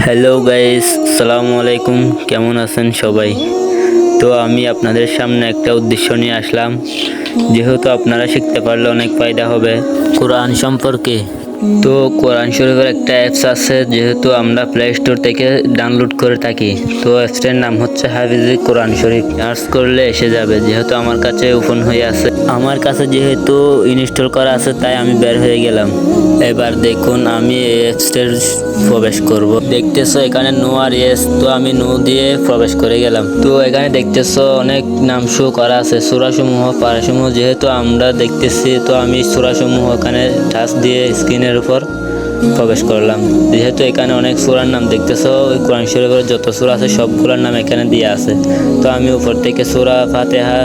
Hello guys, আসসালামু আলাইকুম। কেমন আছেন সবাই? তো আমি আপনাদের সামনে একটা উদ্দেশ্য নিয়ে আসলাম, যেহেতু আপনারা শিখতে পারলে অনেক ফায়দা হবে কোরআন সম্পর্কে। তো কোরআন শরীফের একটা অ্যাপস আছে, যেহেতু আমরা প্লে স্টোর থেকে ডাউনলোড করে থাকি। তো অ্যাপসটার নাম হচ্ছে হাফিজি কোরআন শরীফ। সার্চ করলে এসে যাবে, যেহেতু আমার কাছে ওপেন হয়ে আছে। আমার কাছে যেহেতু ইনস্টল করা আছে, তাই আমি বের হয়ে গেলাম। এবার দেখুন, আমি এই অ্যাপসটার প্রবেশ করব। দেখতেছো এখানে নো আর ইয়েস, তো আমি নো দিয়ে প্রবেশ করে গেলাম। তো এখানে দেখতেছো অনেক নাম শো করা আছে, সূরাসমূহ, পারাসমূহ। যেহেতু আমরা দেখতেছি, তো আমি সূরাসমূহ এখানে টাচ দিয়ে স্ক্রিনের উপর প্রবেশ করলাম। যেহেতু এখানে অনেক সূরার নাম দেখতেছো, ওই কোরআন শরীফের যত সূরা আছে সবগুলোর নাম এখানে দিয়ে আছে। তো আমি উপর থেকে সূরা ফাতিহা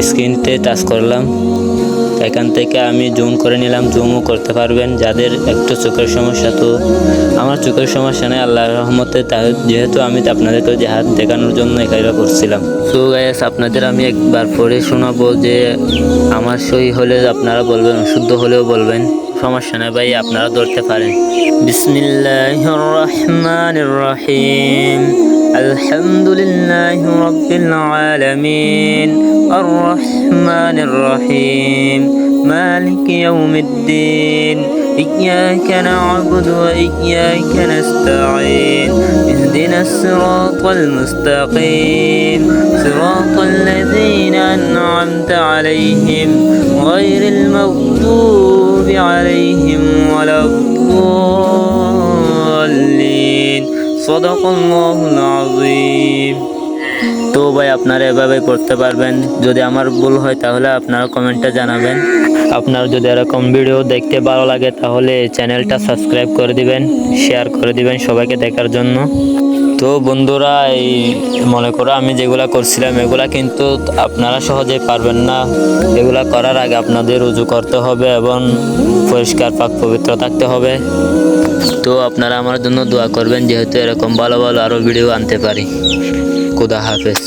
স্ক্রিনতে টাচ করলাম। এখান থেকে আমি জুম করে নিলাম। জুমও করতে পারবেন যাদের একটু চোখের সমস্যা। তো আমার চোখের সমস্যা নেই, আল্লাহর রহমতে। যেহেতু আমি আপনাদেরকে যে হাত দেখানোর জন্য এখানে করছিলাম। তো গাইস, আপনাদের আমি একবার পড়ে শোনাবো, যে আমার সহি হলে আপনারা বলবেন, অশুদ্ধ হলেও বলবেন, সমস্যা নেই ভাই, আপনারা ধরতে পারেন। বিসমিল্লাহির রহমানির রহিম। আলহামদুলিল্লাহি রাব্বিল আলামিন আর রহমানির রহিম মালিকি ইয়াউমিদ্দিন ইয়্যাকা না'বুদু ওয়া ইয়্যাকা নাস্তাঈন ইহদিনাস সিরাতাল মুস্তাকিম সিরাতাল লাযীনা আন'আমতা আলাইহিম গায়রিল মাগদুবি আলাইহিম ওয়ালাদ-দাল্লিন। সাদাকাল্লাহুল আযীম। তো ভাই, আপনারা এভাবে পড়তে পারবেন। যদি আমার ভুল হয় তাহলে আপনারা কমেন্টে জানাবেন। আপনারা যদি এরকম ভিডিও দেখতে ভালো লাগে তাহলে চ্যানেলটা সাবস্ক্রাইব করে দিবেন, শেয়ার করে দিবেন সবাইকে দেখার জন্য। তো বন্ধুরা, এই মনে করো আমি যেগুলা করছিলাম এগুলা কিন্তু আপনারা সহজেই পারবেন না। এগুলা করার আগে আপনাদের উযু করতে হবে এবং পরিষ্কার পাক পবিত্র থাকতে হবে। তো আপনারা আমার জন্য দোয়া করবেন, যেহেতু এরকম ভালো ভালো আরও ভিডিও আনতে পারি। খুদা হাফেজ।